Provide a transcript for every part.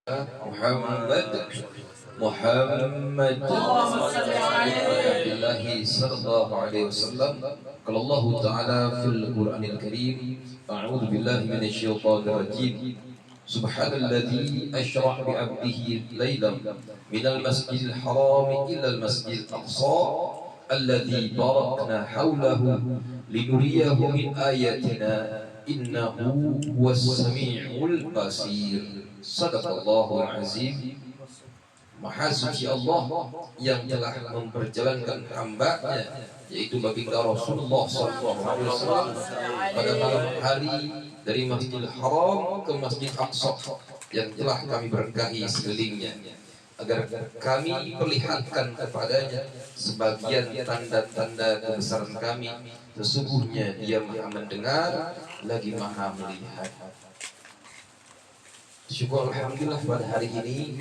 محمد محمد الله صلى الله عليه وسلم. قال الله تعالى في القرآن الكريم: أعوذ بالله من الشيطان الرجيم. سبحان الذي أشرع بعبده ليلا من المسجد الحرام إلى المسجد الأقصى الذي باركنا حوله لنريه من آياتنا إنه هو السميع البصير. Sadaqallahul azim. Maha suci Allah yang telah memperjalankan hamba-Nya, yaitu baginda Rasulullah SAW, pada malam hari dari Masjidil Haram ke Masjid Aqsa yang telah kami berkahi sekelilingnya, agar kami perlihatkan kepadanya sebagian tanda-tanda kebesaran kami. Sesungguhnya Dia Maha mendengar lagi Maha melihat. Syukur alhamdulillah pada hari ini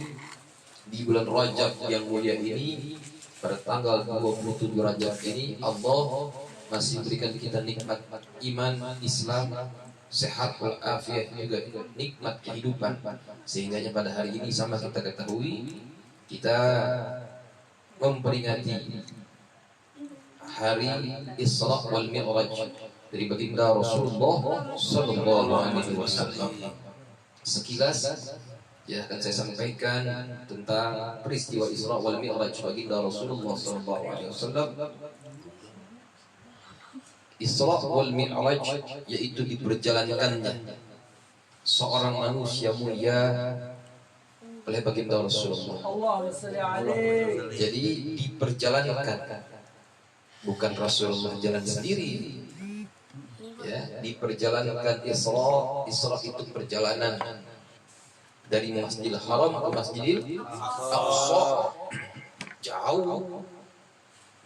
di bulan Rajab yang mulia ini, pada tanggal 27 Rajab ini, Allah masih berikan kita nikmat iman, Islam, sehat walafiat, juga nikmat kehidupan. Sehingga pada hari ini sama kita ketahui, kita memperingati hari Isra wal Mi'raj dari baginda Rasulullah sallallahu alaihi wasallam. Sekilas ya akan saya sampaikan tentang peristiwa Isra wal Mi'raj baginda Rasulullah SAW. Isra wal Mi'raj yaitu diperjalankannya seorang manusia mulia oleh baginda Rasulullah. Jadi diperjalankan, bukan Rasulullah jalan sendiri. Ya, diperjalankan Isra itu perjalanan dari Masjidil Haram ke Masjidil Aqsa. Jauh.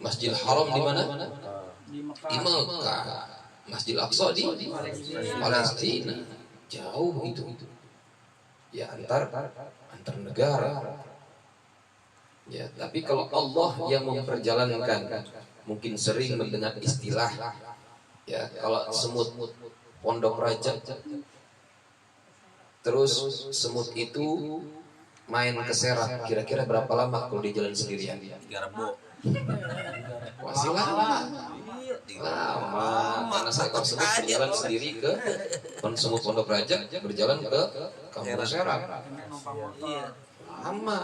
Masjidil Haram di mana? Di Mekah. Masjidil Aqsa di Palestina. Jauh itu. Ya, antar negara. Ya, tapi kalau Allah yang memperjalankan, mungkin sering mendengar istilah, ya, kalau semut pondok raja, terus semut itu main ke Serang, kira-kira berapa lama kalau dia jalan sendirian? 3 rebo. Masih lama, karena seekor semut berjalan sendiri ke semut pondok raja, berjalan ke kampung Serang, lama.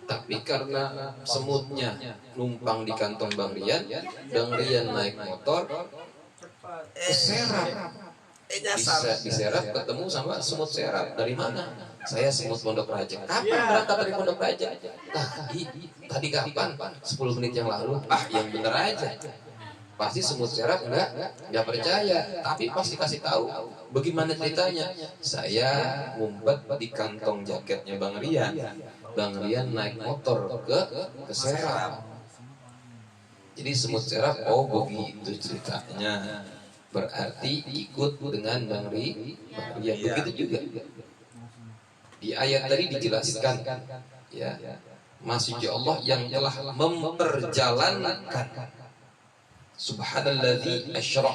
Tapi karena semutnya numpang di kantong Bang Rian, Bang Rian naik motor ke Serap, diserap ketemu sama semut serap. Dari mana? Saya semut Pondok Raja. Kapan berangkat dari Pondok Raja? Tadi kapan? 10 menit yang lalu. Yang bener aja. Pasti semut serap nggak percaya. Tapi pasti kasih tahu. Bagaimana ceritanya? Saya ngumpet di kantong jaketnya Bang Rian. Bang Rian naik motor ke Serap. Jadi semut serap, oh begitu ceritanya. Berarti ikut dengan Bang Rian. Begitu juga di ayat tadi dijelaskan, ya, masih Allah yang telah memperjalankan. Subhanalladzi asyra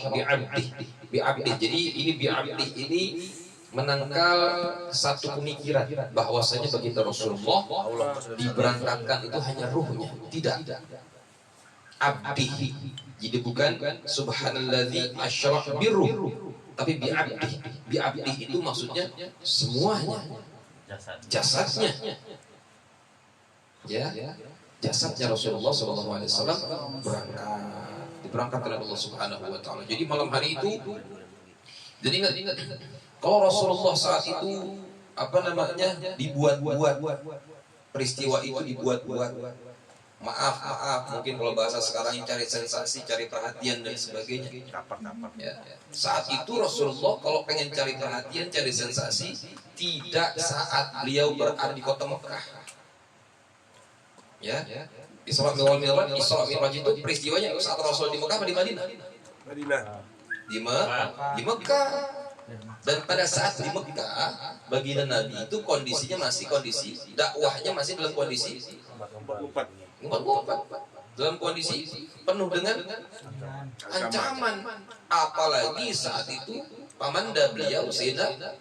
bi'abdih. Jadi ini bi'abdih ini menangkal satu pemikiran bahwasanya baginda Rasulullah diberangkatkan itu hanya ruhnya, tidak abdihi. Jadi bukan subhanalladzi asyra biruh, tapi bi'abdih itu maksudnya semuanya, jasadnya, ya, jasadnya Rasulullah SAW diberangkatkan oleh Allah Subhanahu wa taala. Jadi malam hari itu, jadi ingat kalau Rasulullah saat itu dibuat-buat, peristiwa itu dibuat-buat. Maaf, mungkin kalau bahasa sekarang cari sensasi, cari perhatian dan sebagainya. Ya. Saat itu Rasulullah kalau pengen cari perhatian, cari sensasi, tidak saat beliau berada di kota Mekah. Ya, Isra wal Mi'raj itu peristiwanya saat Rasul di Mekah atau di Madinah? Di Mekah. Dan pada saat di Mekah, baginda Nabi itu kondisinya masih kondisi dakwahnya masih dalam kondisi 44, dalam kondisi penuh dengan ancaman. Apalagi saat itu pamanda beliau Sayyidina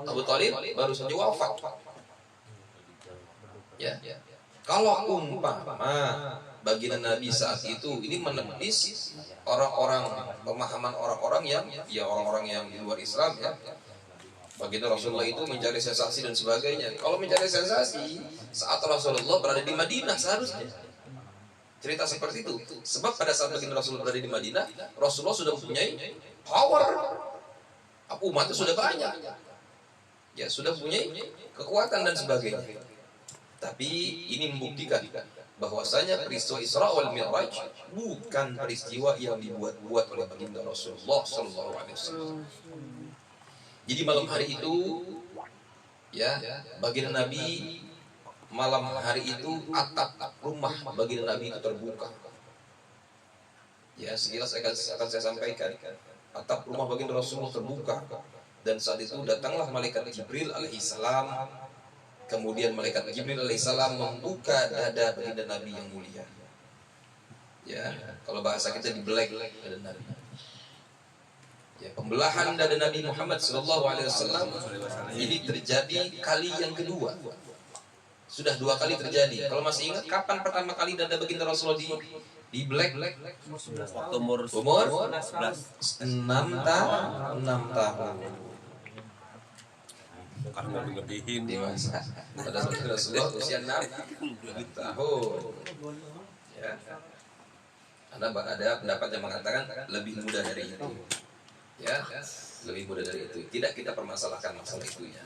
Abu Thalib baru saja wafat. Ya. Kalau umpama baginda Nabi saat itu ini menepis orang-orang, pemahaman orang-orang yang ya orang-orang yang di luar Islam ya. Baginda Rasulullah itu mencari sensasi dan sebagainya. Kalau mencari sensasi saat Rasulullah berada di Madinah seharusnya cerita seperti itu. Sebab pada saat baginda Rasulullah berada di Madinah, Rasulullah sudah mempunyai power. Umatnya sudah banyak. Ya, sudah punya kekuatan dan sebagainya. Tapi ini membuktikan bahwasanya peristiwa Isra wal Mi'raj bukan peristiwa yang dibuat-buat oleh baginda Rasulullah sallallahu alaihi wasallam. Jadi malam hari itu ya, baginda Nabi malam hari itu atap rumah baginda Nabi itu terbuka. Ya, sekilas akan saya sampaikan. Atap rumah baginda Rasulullah terbuka. Dan saat itu datanglah malaikat Jibril alaihissalam. Kemudian malaikat Jibril alaihissalam membuka dada baginda Nabi yang mulia. Ya, kalau bahasa kita dibelek dada Nabi. Ya, pembelahan dada Nabi Muhammad sallallahu alaihi wasallam ini terjadi kali yang kedua. Sudah 2 kali terjadi. Kalau masih ingat kapan pertama kali dada baginda Rasulullah di black waktu umur 6 tahun. Karena dilebihin Di masa pada saat Rasulullah usia 6 tahun. Ya. Karena ada pendapat yang mengatakan lebih muda dari itu. Ya, lebih muda dari itu. Tidak kita permasalahkan masalah itu ya.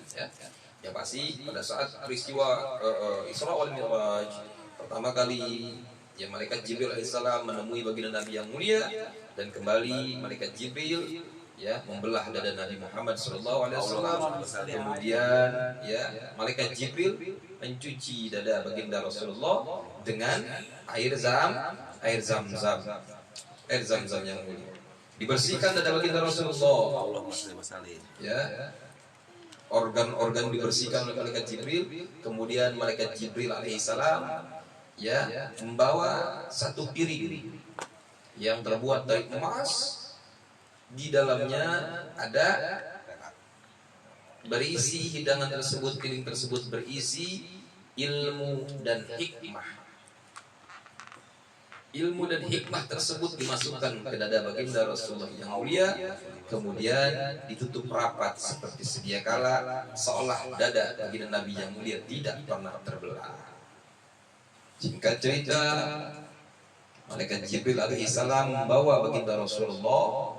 Yang pasti pada saat peristiwa Isra wal Mi'raj pertama kali ya malaikat Jibril alaihissalam menemui baginda Nabi yang mulia dan kembali malaikat Jibril ya membelah dada Nabi Muhammad sallallahu alaihi wasallam. Kemudian ya malaikat Jibril mencuci dada baginda Rasulullah dengan air zam-zam yang mulia. Dibersihkan dada baginda Rasulullah. Ya. Organ-organ dibersihkan oleh malaikat Jibril. Kemudian malaikat Jibril alaihissalam ya membawa satu piring yang terbuat dari emas. Di dalamnya ada berisi hidangan tersebut, piring tersebut berisi ilmu dan hikmah. Ilmu dan hikmah tersebut dimasukkan ke dada baginda Rasulullah yang mulia, kemudian ditutup rapat seperti sedia kala, seolah dada baginda Nabi yang mulia tidak pernah terbelah. Singkat cerita, malaikat Jibril alaihissalam membawa baginda Rasulullah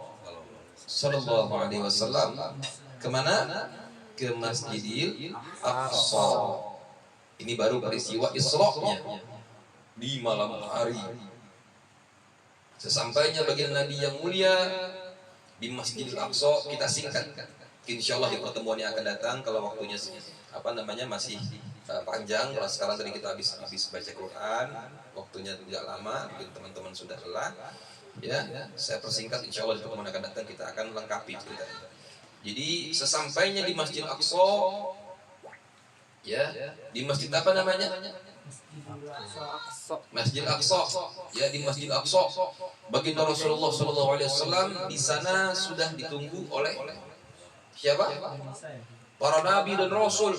sallallahu alaihi wasallam kemana? Ke Masjidil Aqsa. Ini baru peristiwa Isra-nya di malam hari. Sesampainya baginda Nabi yang mulia di Masjidil Aqsa, kita singkat. Insyaallah di pertemuan yang akan datang kalau waktunya masih panjang. Kalau sekarang tadi kita habis baca Quran, waktunya tidak lama, mungkin teman-teman sudah lelah. Ya, saya persingkat, insya Allah di pertemuan akan datang kita akan lengkapi ceritanya. Jadi sesampainya di Masjid Aqsa, ya di masjid apa namanya? Masjid Aqsa. Ya di Masjid Aqsa, baginda Rasulullah SAW di sana sudah ditunggu oleh siapa? Para nabi dan rasul.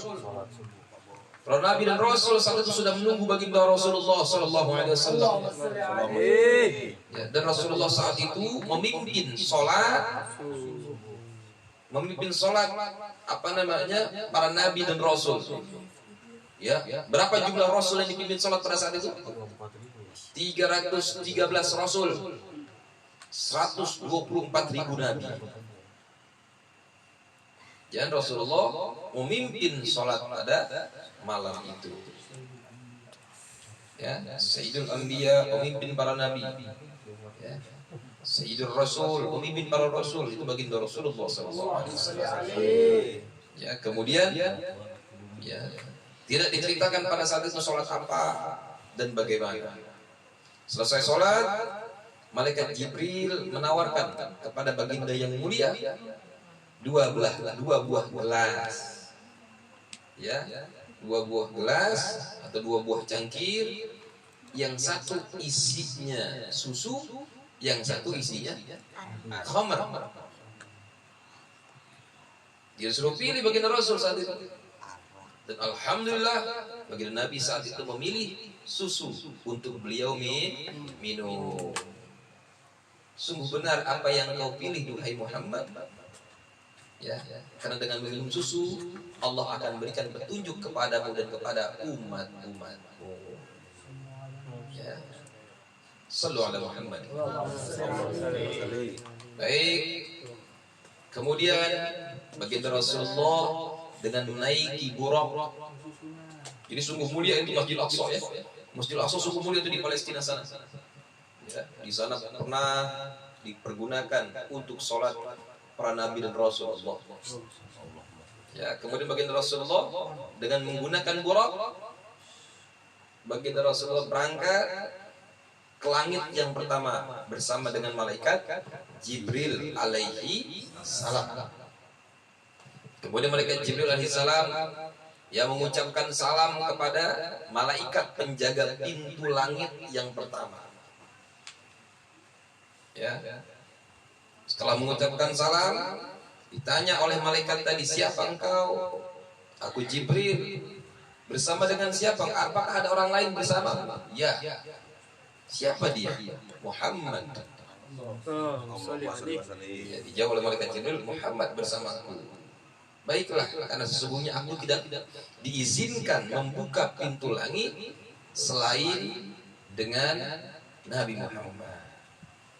Para nabi dan rasul saat itu sudah menunggu baginda Rasulullah SAW. Ya, dan Rasulullah saat itu memimpin sholat para nabi dan rasul. Ya, berapa jumlah rasul yang dipimpin sholat pada saat itu? 313 rasul, 124.000 nabi. Dan Rasulullah memimpin sholat pada malam itu. Ya, Sayyidul Anbiya, pemimpin para nabi. Ya. Sayyidul Rasul, pemimpin para rasul, itu baginda Rasulullah SAW. Ya, kemudian ya tidak diceritakan pada saat itu sholat apa dan bagaimana. Selesai sholat, malaikat Jibril menawarkan kepada baginda yang mulia dua buah gelas. Ya, 2 buah gelas atau 2 buah cangkir, yang satu isinya susu, yang satu isinya khamr. Dia suruh pilih baginda Rasul saat itu. Dan alhamdulillah baginda Nabi saat itu memilih susu untuk beliau minum. Sungguh benar apa yang kau pilih duhai Muhammad. Ya, karena dengan minum susu Allah akan berikan petunjuk kepadamu dan kepada umat-umatmu. Ya. Sallu ala Muhammad. Baik. Kemudian baginda Rasulullah dengan menaiki buraq. Jadi sungguh mulia itu Masjid Al-Aqsa ya. Masjid Al-Aqsa sungguh mulia itu di Palestina sana. Ya, di sana pernah dipergunakan untuk sholat para nabi dan Rasulullah. Ya, kemudian baginda Rasulullah dengan menggunakan buraq, baginda Rasulullah berangkat ke langit yang pertama bersama dengan malaikat Jibril alaihi salam. Kemudian malaikat Jibril alaihi salam yang mengucapkan salam kepada malaikat penjaga pintu langit yang pertama. Ya. Setelah mengucapkan salam, ditanya oleh malaikat tadi, siapa engkau? Aku Jibril. Bersama dengan siapa? Apakah ada orang lain bersama? Ya. Siapa dia? Muhammad. Ya, dijawab oleh malaikat Jibril, Muhammad bersamaku. Baiklah, karena sesungguhnya aku tidak diizinkan membuka pintu langit selain dengan Nabi Muhammad.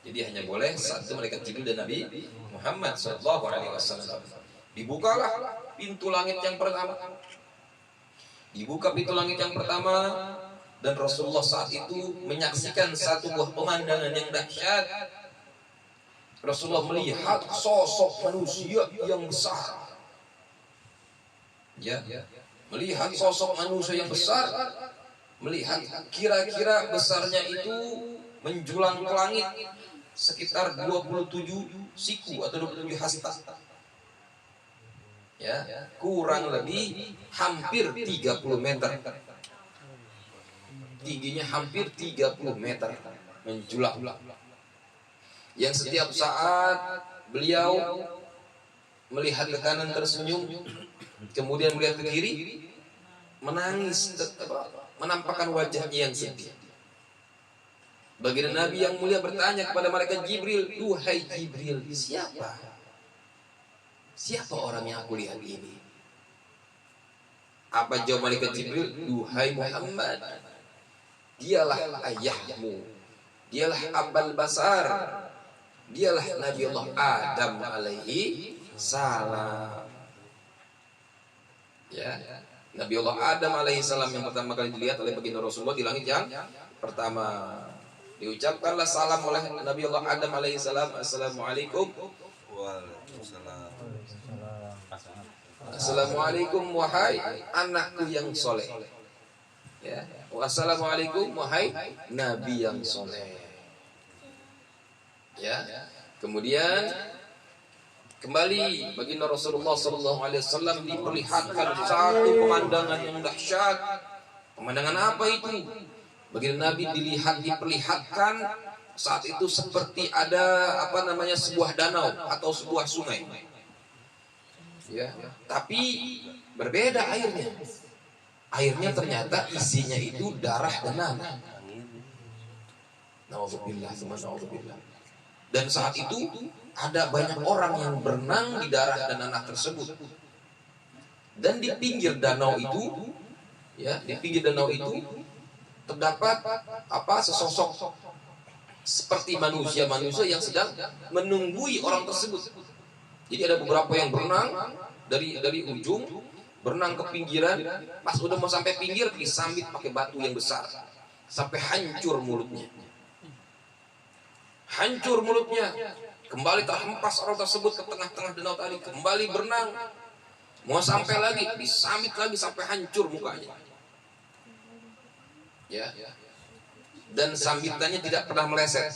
Jadi hanya boleh satu malaikat Jibril dan Nabi Muhammad SAW. Dibukalah pintu langit yang pertama. Dibuka pintu langit yang pertama dan Rasulullah saat itu menyaksikan satu buah pemandangan yang dahsyat. Rasulullah melihat sosok manusia yang besar. Ya, melihat sosok manusia yang besar, melihat kira-kira besarnya itu menjulang ke langit sekitar 27 siku atau 27 hasta. Ya, kurang lebih hampir 30 meter. Tingginya hampir 30 meter menjulang. Yang setiap saat beliau melihat ke kanan tersenyum, kemudian melihat ke kiri menangis, menampakkan wajahnya yang sedih. Baginda Nabi yang mulia bertanya kepada malaikat Jibril, "Duhai Jibril, siapa? Siapa orang yang aku lihat ini?" Apa jawab malaikat Jibril? "Duhai Muhammad, dialah ayahmu. Dialah Abul Basar. Dialah Nabi Allah Adam alaihi salam." Ya, Nabi Allah Adam alaihi salam yang pertama kali dilihat oleh baginda Rasulullah di langit yang pertama. Diucapkanlah salam oleh Nabi Allah Adam alaihi salam, "Assalamualaikum." Waalaikumsalam. "Assalamualaikum wahai anakku yang soleh." Ya. "Wassalamualaikum wahai Nabi yang soleh." Ya. Kemudian kembali baginda Rasulullah SAW diperlihatkan satu pemandangan yang dahsyat. Pemandangan apa itu? Baginda Nabi diperlihatkan saat itu seperti ada sebuah danau atau sebuah sungai. Ya, tapi berbeda airnya. Airnya ternyata isinya itu darah dan nanah. Nauzubillah, nauzubillah. Dan saat itu ada banyak orang yang berenang di darah dan nanah tersebut. Dan di pinggir danau itu, ya, di pinggir danau itu terdapat sesosok seperti manusia yang sedang menunggui orang tersebut. Jadi ada beberapa yang berenang dari ujung berenang ke pinggiran, pas udah mau sampai pinggir disambit pakai batu yang besar sampai hancur mulutnya. Hancur mulutnya. Kembali terhempas orang tersebut ke tengah-tengah danau tadi, kembali berenang. Mau sampai lagi disambit lagi sampai hancur mukanya. Ya. Dan sambitannya tidak pernah meleset.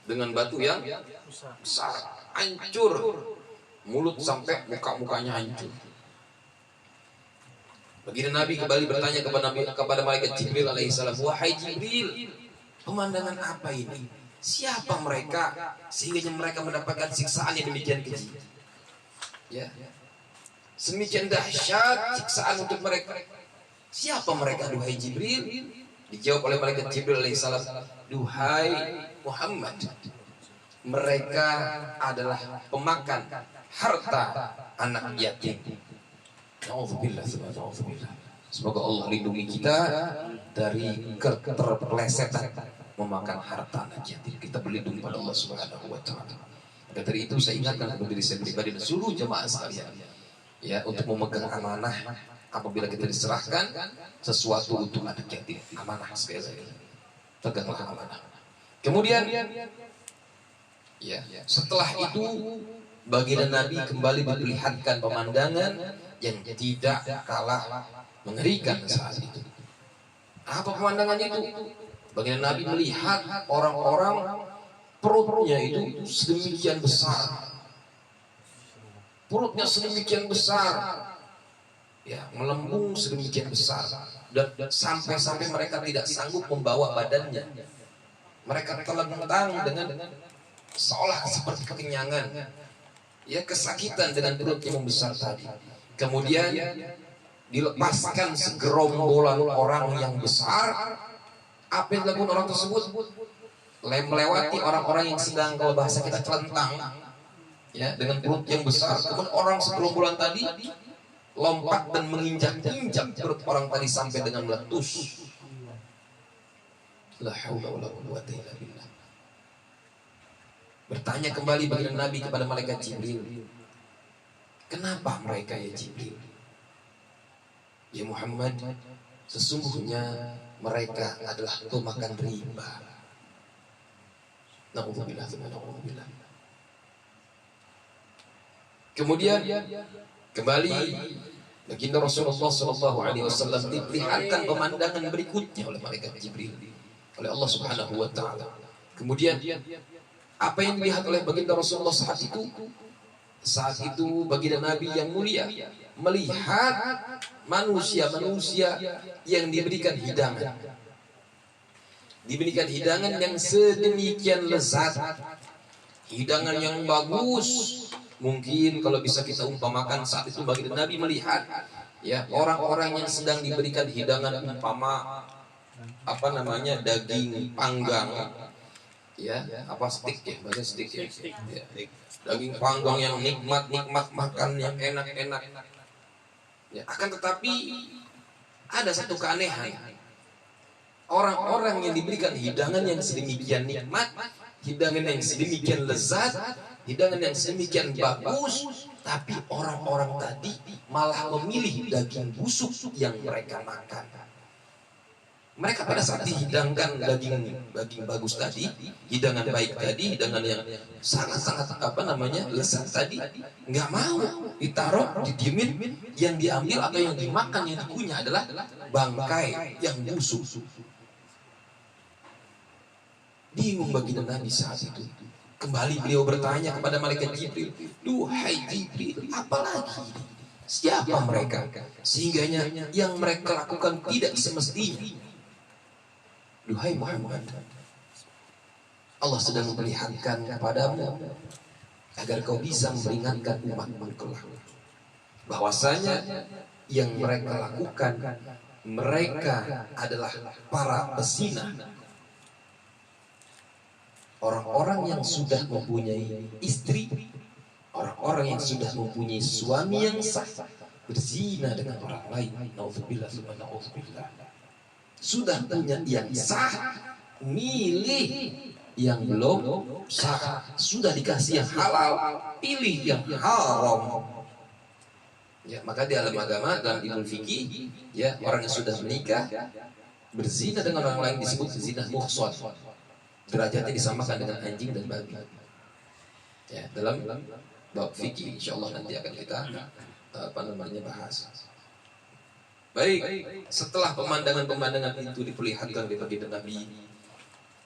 Dengan batu yang besar, hancur. Mulut sampai muka-mukanya hancur. Baginda Nabi kembali bertanya kepada malaikat Jibril alaihissalam, "Wahai Jibril, pemandangan apa ini? Siapa mereka sehingga mereka mendapatkan siksaan yang demikian keji?" Ya. Sedemikian dahsyat siksaan untuk mereka. Siapa mereka, duhai Jibril? Dijawab oleh malaikat Jibril alaihissalam, duhai Muhammad, mereka adalah pemakan harta anak yatim. Nauzubillah. Semoga Allah lindungi kita dari keterpelesetan memakan harta anak yatim. Kita berlindung pada Allah Subhanahu wa taala. Dari itu saya ingatkan kepada diri saya pribadi dan seluruh jemaah sekalian, ya, untuk memegang amanah. Apabila kita diserahkan sesuatu untuk anak yatim, amanah sekali lagi, peganglah amanah. Kemudian, ya, setelah itu baginda Nabi kembali diperlihatkan pemandangan yang tidak kalah mengerikan saat itu. Apa pemandangannya itu? Baginda Nabi melihat orang-orang perutnya itu sedemikian besar, perutnya sedemikian besar, ya, melembung sedemikian besar, dan sampai-sampai mereka tidak sanggup membawa badannya. Mereka terlentang dengan seolah seperti kekenyangan, ya, kesakitan dengan perut yang membesar tadi. Kemudian dilepaskan segerombolan orang yang besar. Apa yang dilakukan orang tersebut? Melewati orang-orang yang sedang, kalau bahasa kita, celentang, ya, dengan perut yang besar. Kemudian orang segerombolan tadi lompat dan menginjak-injak perut orang tadi sampai dengan meletus. La haula wala quwwata illa billah. Bertanya kembali baginda Nabi kepada malaikat Jibril, kenapa mereka, ya Jibril? Ya Muhammad, sesungguhnya mereka adalah pemakan riba. Na'udzubillah. Kemudian kembali baginda Rasulullah SAW diperlihatkan pemandangan berikutnya oleh malaikat Jibril, oleh Allah Subhanahu wa taala. Kemudian apa yang dilihat oleh baginda Rasulullah saat itu? Saat itu baginda Nabi yang mulia melihat manusia-manusia yang diberikan hidangan. Diberikan hidangan yang sedemikian lezat, hidangan yang bagus. Mungkin kalau bisa kita umpamakan saat itu baginda Nabi melihat, ya, orang-orang yang sedang diberikan hidangan umpama daging panggang, ya, steak, ya, bahasa steak, ya, ya, daging panggang yang nikmat makan yang enak, ya. Akan tetapi ada satu keanehan, orang-orang yang diberikan hidangan yang sedemikian nikmat, hidangan yang sedemikian lezat, hidangan yang sedemikian bagus, tapi orang-orang tadi malah memilih daging busuk yang mereka makan. Mereka pada saat dihidangkan daging bagus tadi, hidangan baik tadi, hidangan yang sangat-sangat lezat tadi, nggak mau ditaruh, didiemin. Yang diambil atau yang dimakan, yang dikunyah adalah bangkai yang busuk. Bingung baginda Nabi saat itu. Kembali beliau bertanya kepada malaikat Jibril, duhai Jibril, apalagi? Siapa mereka? Sehingganya yang mereka lakukan tidak semestinya. Duhai Muhammad, Allah sedang memperlihatkan kepadamu agar kau bisa memperingatkan umatmu kelak, bahwasanya yang mereka lakukan, mereka adalah para pezina. Orang-orang yang sudah mempunyai istri, orang-orang yang sudah mempunyai suami yang sah, berzina dengan orang lain. Nauzubillah. Sudah punya yang sah, milih yang belum sah. Sudah dikasih yang halal, pilih yang haram. Ya, maka di alam agama, dalam ilmu fikih, ya, orang yang sudah menikah berzina dengan orang lain disebut zina muhsan. Derajatnya disamakan dengan anjing dan babi. Ya, dalam bab fikih, insyaallah nanti akan kita bahas. Baik, setelah pemandangan-pemandangan itu diperlihatkan oleh baginda Nabi,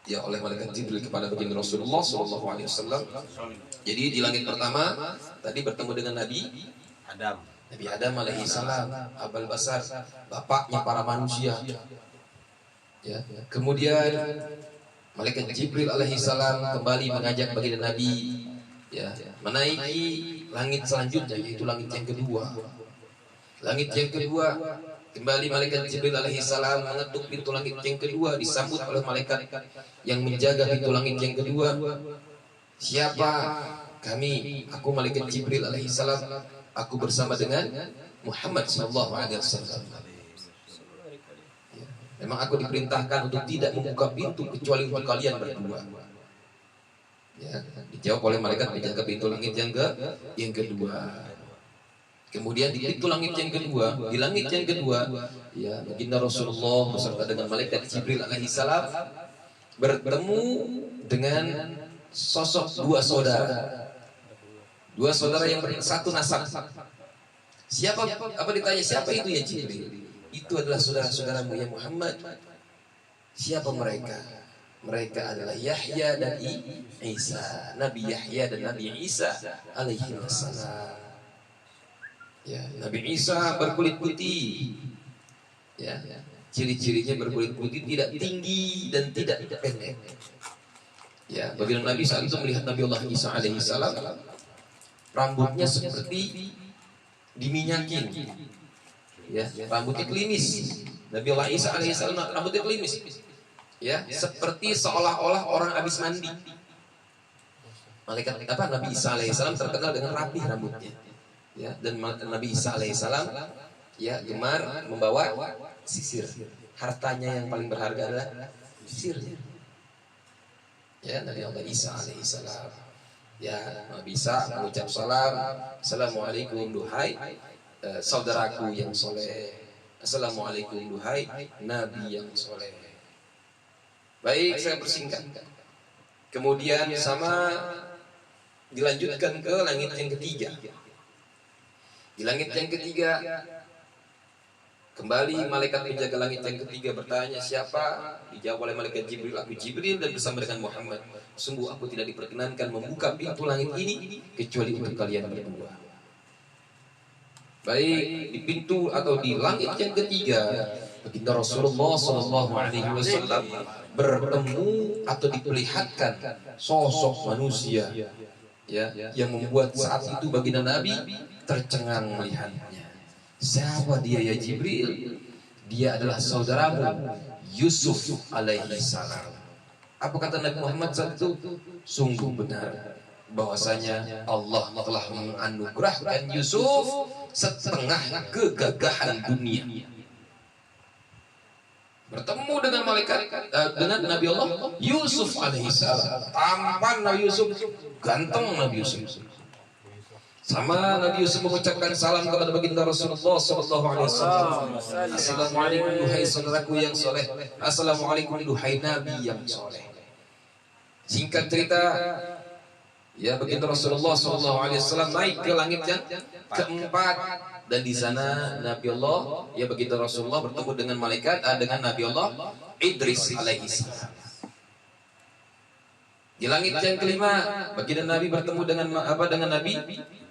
ya, oleh malaikat Jibril kepada baginda Rasulullah SAW. Jadi di langit pertama tadi bertemu dengan Nabi Adam alaihissalam, Abul Basar, bapaknya para manusia. Ya, kemudian malaikat Jibril alaihissalam kembali mengajak baginda Nabi, ya, menaiki langit selanjutnya, yaitu langit yang kedua. Langit yang kedua, kembali malaikat Jibril alaihissalam mengetuk pintu langit yang kedua, disambut oleh malaikat yang menjaga pintu langit yang kedua. Siapa? Kami, aku malaikat Jibril alaihissalam, aku bersama dengan Muhammad sallallahu alaihi wasallam. Memang aku diperintahkan untuk tidak membuka pintu kecuali untuk kalian berdua. Ya, dijawab oleh malaikat menjaga pintu langit yang kedua. Kemudian di pintu langit yang kedua, di langit yang kedua, ya, baginda Rasulullah beserta dengan malaikat Jibril alaihissalam bertemu dengan sosok dua saudara. Dua saudara yang satu nasab. Siapa? Apa ditanya? Siapa itu ya Jibril? Itu adalah saudara-saudaramu ya Muhammad. Siapa mereka? Mereka adalah Yahya dan Isa. Nabi Yahya dan Nabi Isa alaihi wassalam. Ya, Nabi Isa berkulit putih. Ya, ciri-cirinya berkulit putih, tidak tinggi dan tidak pendek. Ya, baginda Nabi saat itu melihat Nabi Allah Isa alaihi salam, rambutnya seperti diminyakin. Ya, rambutnya klimis. Nabi Allah Isa alaihi salam rambutnya klimis. Ya, seperti seolah-olah orang habis mandi. Malaikat Nabi Isa alaihi salam terkenal dengan rapi rambutnya. Ya, dan Nabi Isa alaihissalam ya gemar membawa sisir. Hartanya yang paling berharga adalah sisirnya. Ya, Nabi Allah Isa alaihissalam. Ya, Nabi Isa mengucap salam, assalamualaikum duhai saudaraku yang soleh. Assalamualaikum duhai Nabi yang soleh. Baik, saya persingkat. Kemudian sama dilanjutkan ke langit yang ketiga. Di langit yang ketiga, kembali malaikat penjaga langit yang ketiga bertanya, siapa? Dijawab oleh malaikat Jibril, aku Jibril dan bersama dengan Muhammad. Sungguh aku tidak diperkenankan membuka pintu langit ini kecuali untuk kalian berdua. Baik, di pintu atau di langit yang ketiga, baginda Rasulullah sallallahu alaihi wasallam bertemu atau diperlihatkan sosok manusia, ya, yang membuat saat itu baginda Nabi tercengang melihatnya. Siapa dia ya Jibril? Dia adalah saudaramu Yusuf alaihi salam. Apa kata Nabi Muhammad saat itu? Sungguh benar bahwasanya Allah telah menganugerahkan Yusuf setengah kegagahan dunia. Bertemu dengan malaikat dengan Nabi Allah Yusuf alaihi salam. Tampan Nabi Yusuf, ganteng Nabi Yusuf. Sama Nabi Yusuf mengucapkan salam kepada baginda Rasulullah sallallahu alaihi wasallam. Assalamualaikum duhai saudaraku yang soleh. Assalamualaikum duhai Nabi yang soleh. Singkat cerita, ya baginda Rasulullah sallallahu alaihi wasallam naik ke langit yang keempat, dan di sana Nabi Allah, ya baginda Rasulullah bertemu dengan malaikat dengan Nabi Allah Idris alaihi salam. Di langit yang kelima, baginda Nabi bertemu dengan dengan Nabi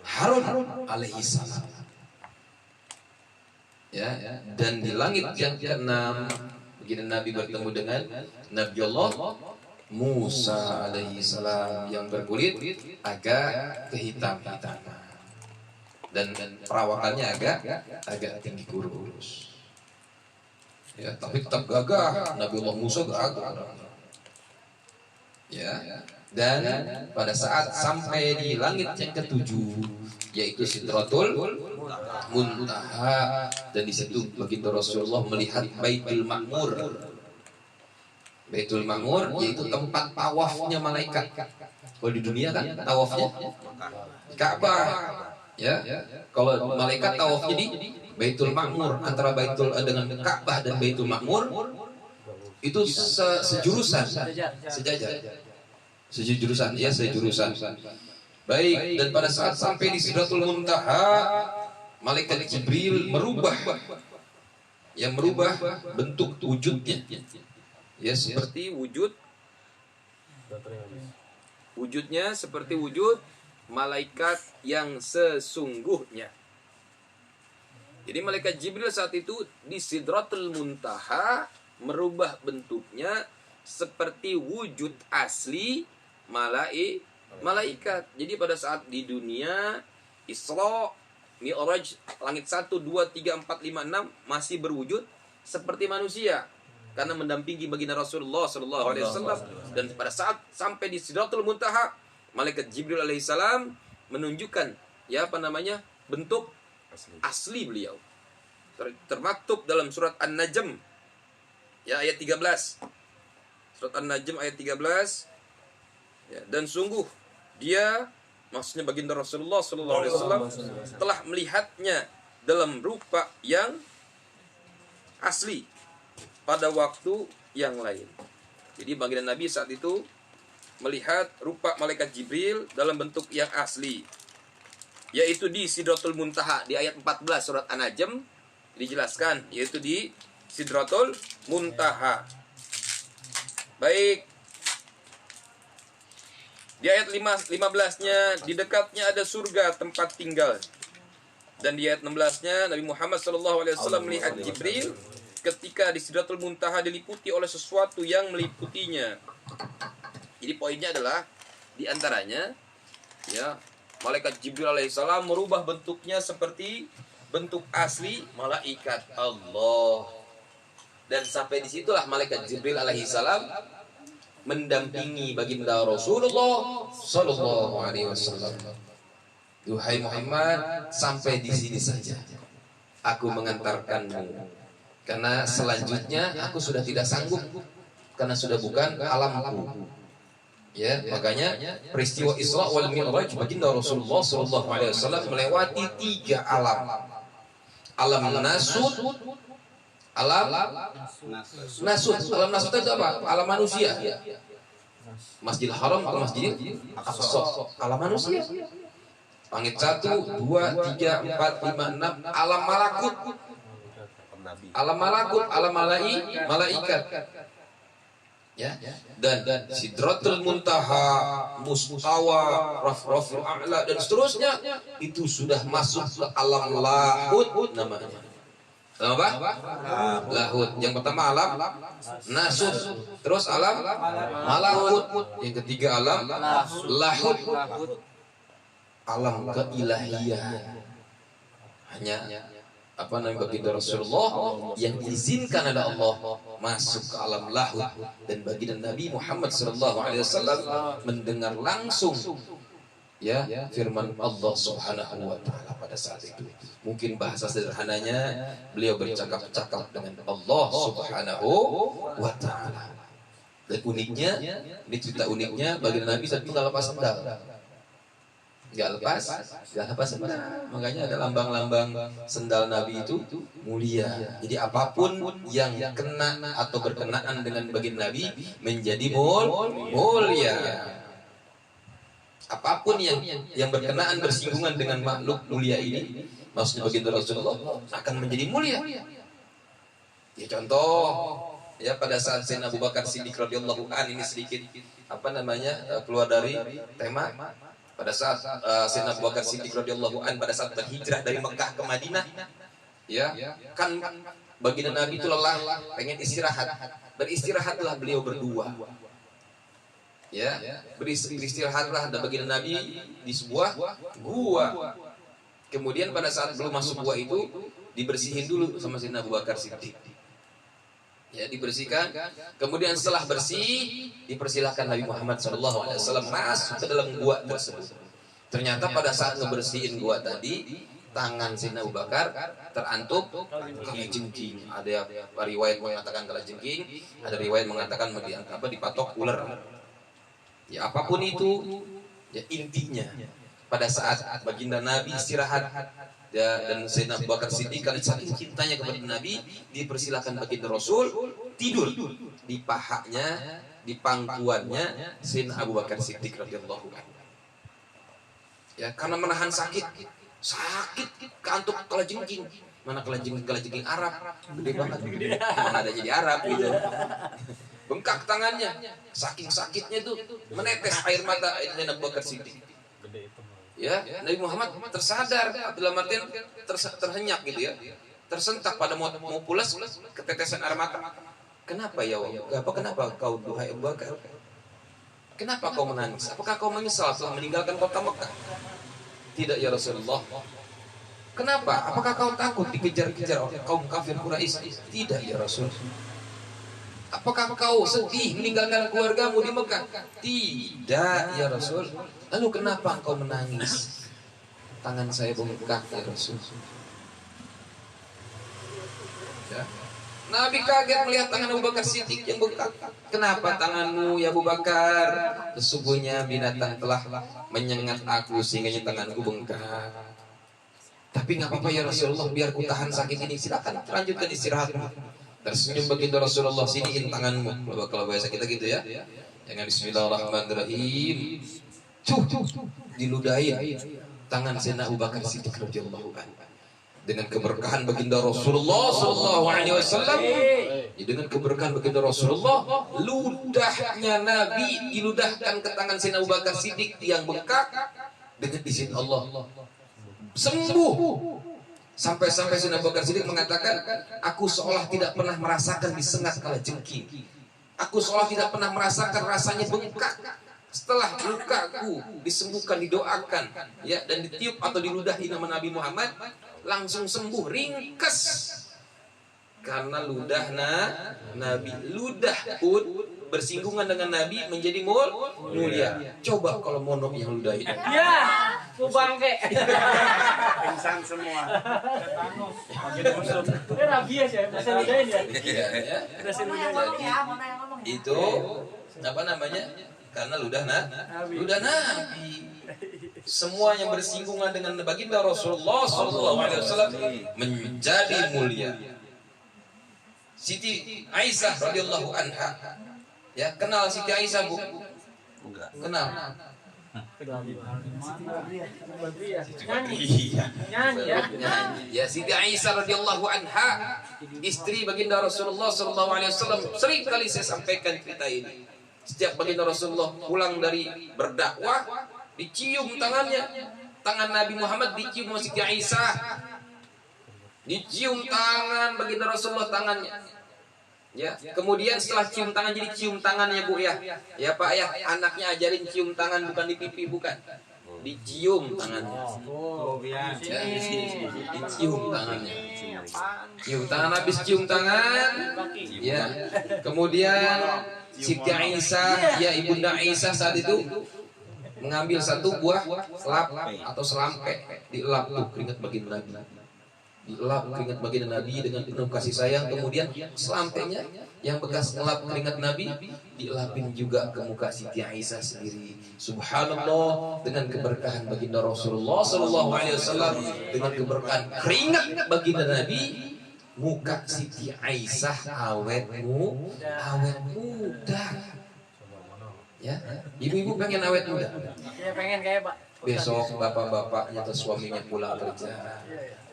Harun alaihi salam. Ya, dan di langit yang keenam, baginda Nabi bertemu dengan Nabi Allah Musa alaihi salam yang berkulit agak kehitam-hitaman dan perawakannya agak tinggi kurus. Ya, tapi tetap gagah. Nabi Allah Musa gagah. Ya, dan pada saat sampai di langit yang ketujuh, yaitu Sidratul Muntaha, dan di situ baginda Rasulullah melihat Baitul Ma'mur. Baitul Ma'mur yaitu tempat tawafnya malaikat. Kalau di dunia kan tawafnya Ka'bah, ya. Kalau malaikat tawafnya di Baitul Ma'mur, antara Baitul dengan Ka'bah dan Baitul Ma'mur itu sejurusan, sejurusan, ya sejurusan. Baik, dan pada saat sampai di Sidratul Muntaha, malaikat Jibril merubah bentuk wujudnya, ya seperti wujudnya seperti wujud malaikat yang sesungguhnya. Jadi malaikat Jibril saat itu di Sidratul Muntaha merubah bentuknya seperti wujud asli malaikat. Jadi pada saat di dunia Isra Mi'raj langit 1, 2, 3, 4, 5, 6 masih berwujud seperti manusia karena mendampingi baginda Rasulullah sallallahu alaihi wasallam. Dan pada saat sampai di Sidratul Muntaha, malaikat Jibril alaihissalam menunjukkan bentuk asli beliau. Termaktub dalam surat An-Najm ya ayat 13. Surat An-Najm ayat 13. Ya, dan sungguh dia, maksudnya baginda Rasulullah sallallahu alaihi wasallam, telah melihatnya dalam rupa yang asli pada waktu yang lain. Jadi baginda Nabi saat itu melihat rupa malaikat Jibril dalam bentuk yang asli, yaitu di Sidratul Muntaha. Di ayat 14 surat An-Najm dijelaskan, yaitu di Sidratul Muntaha. Baik. Di ayat 15-nya, di dekatnya ada surga tempat tinggal. Dan di ayat 16-nya, Nabi Muhammad SAW melihat Jibril ketika di Sidratul Muntaha diliputi oleh sesuatu yang meliputinya. Jadi poinnya adalah, di antaranya, ya, malaikat Jibril alaihissalam merubah bentuknya seperti bentuk asli malaikat Allah. Dan sampai disitulah malaikat Jibril alaihissalam mendampingi baginda Rasulullah sallallahu alaihi wasallam. Duhai Muhammad, sampai di sini saja aku mengantarkanmu, karena selanjutnya aku sudah tidak sanggup, karena sudah bukan alamku. Ya, makanya peristiwa Isra wal Mi'raj baginda Rasulullah sallallahu alaihi wasallam melewati 3 alam. Alam Nasut, alam Nasut. Alam Nasut itu apa? Alam manusia. Masjidil Haram atau Masjidil Aqsa. Alam manusia. Langit 1, 2, 3, 4, 5, 6. Alam malakut. Alam malakut, alam malaikat. Ya, dan Sidratul Muntaha, Mustawa, Rafraful A'la dan seterusnya itu sudah masuk ke alam lahut namanya. Alam apa? Lahut. Yang pertama alam Nasut, terus alam malakut, yang ketiga alam lahut, alam keilahian. Hanya baginda Rasulullah yang diizinkan oleh Allah masuk ke alam lahut, dan baginda Nabi Muhammad SAW mendengar langsung ya firman Allah Subhanahu wa taala pada saat itu. Mungkin bahasa sederhananya, beliau bercakap-cakap dengan Allah Subhanahu wa taala. Dan uniknya, ini cerita uniknya, baginda Nabi saat itu enggak lepas sendal. Enggak lepas sendal. Makanya ada lambang-lambang sendal Nabi itu mulia. Jadi apapun yang kena atau berkenaan dengan baginda Nabi menjadi mulia. Apapun yang berkenaan bersinggungan dengan makhluk mulia ini, maksudnya baginda Rasulullah, akan menjadi mulia. Ya contoh, ya pada saat Sayyidina Abu Bakar Siddiq radhiyallahu anhu, ini sedikit keluar dari tema. Pada saat Sayyidina Abu Bakar Siddiq radhiyallahu anhu pada saat berhijrah dari Mekah ke Madinah, ya kan baginda Nabi itu lelah, pengen istirahat. Beristirahatlah beliau berdua. Ya, beristirahatlah baginda Nabi di sebuah gua. Kemudian pada saat belum masuk gua itu dibersihin dulu sama Sayyidina Abu Bakar Siddiq. Ya, dibersihkan. Kemudian setelah bersih, dipersilahkan Nabi Muhammad SAW masuk ke dalam gua tersebut. Ternyata pada saat ngebersihin gua tadi, tangan Sayyidina Abu Bakar terantuk kalajengking. Ada riwayat mengatakan kalajengking, ada riwayat mengatakan dipatok ular. Ya apapun itu, ya intinya pada saat baginda Nabi istirahat, ya, dan Sayyidina Abu Bakar Siddiq karena saking cintanya kepada Nabi, dipersilakan baginda Rasul tidur di pahanya, di pangkuannya Sayyidina Abu Bakar Siddiq radhiyallahu anhu. Ya, karena menahan sakit keantuk kalajengking. Mana kalajengking Arab gede banget, mana ada jadi Arab gitu. Bengkak tangannya, saking sakitnya tuh menetes air mata Sayyidina Abu Bakar Siddiq. Ya, Nabi Muhammad tersadar, dalam artian terhenyak gitu ya, tersentak pada mau pulas, ketetesan air mata. Kenapa ya Allah? Kenapa kau duhai Abu Bakar? Kenapa kau menangis? Apakah kau menyesal setelah meninggalkan kota Mekah? Tidak ya Rasulullah. Kenapa? Apakah kau takut dikejar-kejar oleh kaum kafir Quraisy? Tidak ya Rasul. Apakah kau sedih meninggalkan keluargamu di Mekah? Tidak ya Rasul. Lalu kenapa engkau menangis? Tangan saya bengkak ya Rasul. Ya. Nabi kaget melihat tangan Abu Bakar Siddiq yang bengkak. Kenapa tanganmu ya Abu Bakar? Sesungguhnya binatang telah menyengat aku sehingga tanganku bengkak. Tapi nggak apa-apa ya Rasulullah, biar ku tahan sakit ini. Silakan lanjutkan istirahatmu. Tersenyum begitu Rasulullah, siniin tanganmu. Kalau bahasa kita gitu ya. Jangan bismillahirrahmanirrahim. Diludahin tangan Sayyidina Abu Bakar Siddiq radhiyallahu anhu. Dengan keberkahan baginda Rasulullah sallallahu alaihi wasallam, dengan keberkahan baginda Rasulullah, ludahnya Nabi diludahkan ke tangan Sayyidina Abu Bakar Siddiq yang bengkak dengan izin Allah. Sembuh. Sampai-sampai Sayyidina Abu Bakar Siddiq mengatakan, aku seolah tidak pernah merasakan disengat kala jengking. Aku seolah tidak pernah merasakan rasanya bengkak. Setelah lukaku disembuhkan, didoakan, ya, dan ditiup atau diludahi nama Nabi Muhammad, langsung sembuh, ringkes. Karena ludah Nabi, ludah pun bersinggungan dengan Nabi menjadi mulia. Coba kalau monok yang ludahin. Ya, ku bangke. Pingsan semua. Rabies ya, bisa ludahin ya. Iya, ya. Itu apa namanya? Karena ludah Nabi. Semua yang bersinggungan dengan baginda Rasulullah SAW menjadi mulia. Siti Aisyah radhiyallahu anha, ya, kenal Siti Aisyah bu? Kenal? Nyanyi ya. Ya, Siti Aisyah radhiyallahu anha, istri baginda Rasulullah SAW. Sering kali saya sampaikan cerita ini. Setiap baginda Rasulullah pulang dari berdakwah, dicium tangannya, tangan Nabi Muhammad dicium sama Siti Aisyah, dicium tangan baginda Rasulullah tangannya, ya. Kemudian setelah cium tangan jadi cium tangannya bu ya, ya Pak ya, anaknya ajarin cium tangan bukan di pipi, bukan, dicium tangannya, ya, dicium tangannya, cium tangan, habis cium tangan, ya. Kemudian Siti Aisyah, ya ibunda Aisyah saat itu mengambil satu buah lap atau selampe, dielap tuh keringat baginda Nabi, dielap keringat baginda Nabi dengan penuh kasih sayang. Kemudian selampenya yang bekas ngelap keringat Nabi dielapin juga ke muka Siti Aisyah sendiri. Subhanallah, dengan keberkahan baginda Rasulullah sallallahu alaihi wasallam, dengan keberkahan keringat baginda Nabi, muka Siti Aisyah awet muda. Ya, ibu-ibu pengen awet muda? Ya pengen kayak Pak. Besok bapak-bapaknya atau suaminya pulang kerja,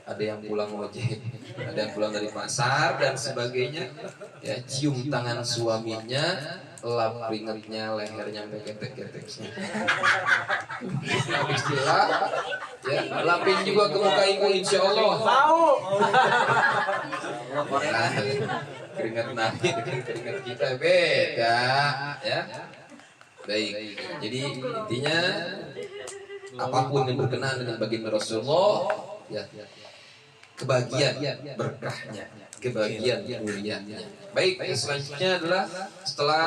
ada yang pulang ojek, ada yang pulang dari pasar dan sebagainya, ya, cium tangan suaminya, lap keringetnya, lehernya sampai ketek-keteknya. Habis dilap, ya, lapin juga ke muka ibu, insya Allah. Tahu. Nah, keringat Nabi dengan keringat kita beda, ya. Baik, jadi intinya apapun yang berkenaan dengan baginda Rasulullah, ya, kebahagiaan berkahnya, kebahagiaan mulianya. Baik, yang selanjutnya adalah setelah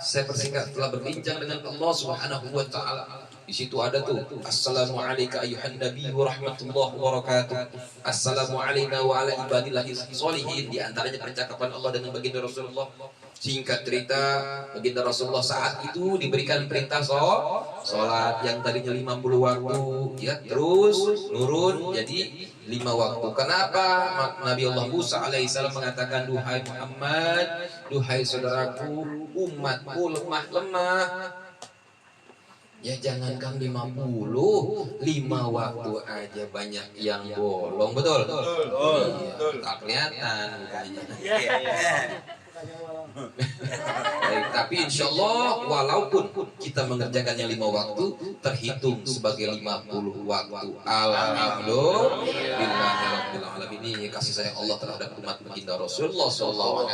saya persingkat, setelah berbincang dengan Allah Subhanahu wa taala. Di situ ada tuh, Assalamualaikum ayuhan nabi wa rahmatullahi wa barakatuh. Assalamualaikum wa ala ibadillahi sholihin. Di antaranya percakapan Allah dengan baginda Rasulullah. Singkat cerita, baginda Rasulullah saat itu diberikan perintah sholat yang tadinya 50 waktu, ya, terus nurun jadi 5 waktu. Kenapa? Nabi Allah Musa alaihissalam mengatakan, duhai Muhammad, duhai saudaraku, umatku lemah. Ya jangankan 50, 5 waktu aja banyak yang bolong, betul? Iya, tak kelihatan mukanya. Baik, tapi insya Allah walaupun kita mengerjakannya 5 waktu, terhitung sebagai 50 waktu. Alhamdulillah. Ini kasih sayang Allah terhadap umat baginda Rasulullah SAW.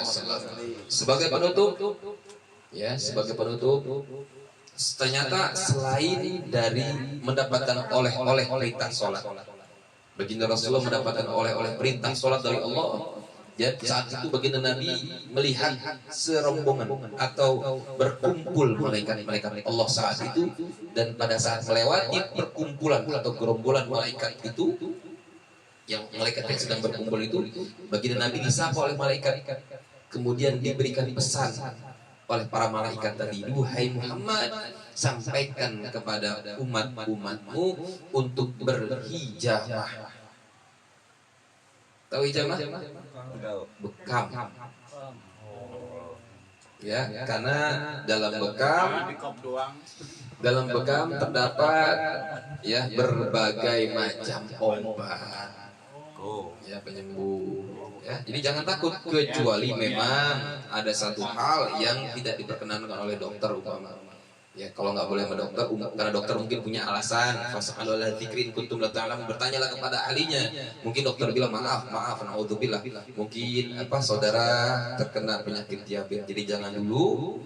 Sebagai penutup, ya, sebagai penutup, ternyata selain dari mendapatkan oleh perintah sholat, Baginda Rasulullah mendapatkan oleh perintah sholat dari Allah. Ya, saat itu baginda Nabi melihat serombongan atau berkumpul malaikat-malaikat Allah saat itu, dan pada saat melewati perkumpulan atau gerombolan malaikat itu, yang malaikat yang sedang berkumpul itu, baginda Nabi disapa oleh malaikat, kemudian diberikan pesan oleh para malaikat tadi, "Duhai Muhammad, sampaikan kepada umat-umatmu untuk berhijamah." Tahu hijamah? Bekam. Ya, karena dalam bekam terdapat ya berbagai macam obat. Ya, penyembuh. Ya, jadi jangan takut, kecuali memang ada satu hal yang tidak diperkenankan oleh dokter umpama. Ya, kalau nggak boleh sama dokter, karena dokter mungkin punya alasan. Fasalul dzikrin kuntum la ta'lamun, bertanyalah kepada ahlinya. Mungkin dokter bilang maaf, naudzubillah. Mungkin saudara terkena penyakit diabetes, jadi jangan dulu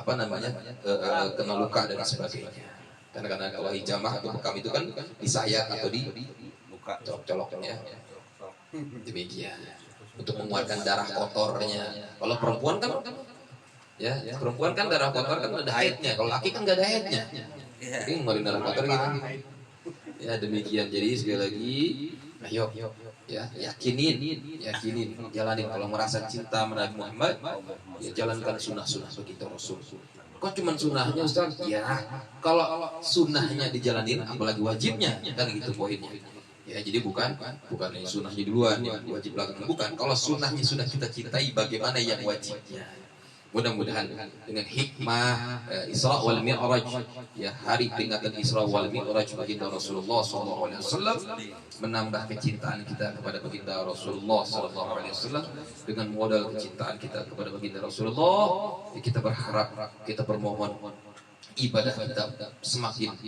kena luka dan sebagainya. Karena kalau hijamah atau bekam itu kan disayat atau di luka colok-coloknya. Demikian. Untuk mengeluarkan darah kotornya. Kalau perempuan kan ya, perempuan kan darah kotor kan ada haidnya. Kalau laki kan nggak ada haidnya. Ini ngeluarin darah kotor gitu. Ya, demikian. Jadi sekali lagi, ayo ya, yakinin, jalanin. Kalau merasa cinta Nabi Muhammad, ya jalankan sunnah-sunnah begitu Rasul. Kok cuman sunnahnya Ustaz? Ya, kalau sunnahnya dijalanin, apalagi wajibnya, kan gitu poinnya. Ya, jadi bukan sunnahnya duluan, yang wajib belakangan, bukan. Kalau sunnahnya sudah kita cintai, bagaimana yang wajibnya? Mudah-mudahan dengan hikmah Isra wal Mi'raj, ya, hari peringatan Isra wal Mi'raj baginda Rasulullah SAW, menambah kecintaan kita kepada baginda Rasulullah SAW. Dengan modal kecintaan kita kepada baginda Rasulullah, ya, kita berharap, kita bermohon ibadah kita semakin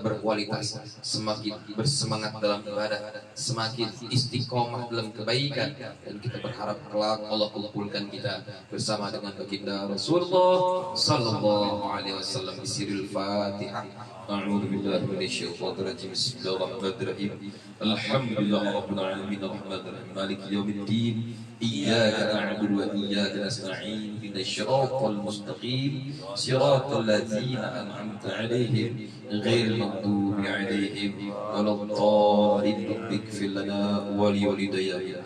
berkualitas, semakin bersemangat dalam ibadah, semakin istiqomah dalam kebaikan, dan kita berharap kelak Allah kumpulkan kita bersama dengan baginda Rasulullah sallallahu alaihi wasallam. Bisiril Fatihah. A'udzu billahi minasyaitonir rajim. Bismillahirrahmanirrahim. Alhamdulillahirabbil alamin arrahmanir rahim maliki yaumiddin. Iyyaka na'budu wa iyyaka nasta'in. Ihdinas siratal mustaqim. Siratal ladzina an'amta 'alaihim ghairil maghdubi 'alaihim waladdallin. Ighfir lana wa liwalidayya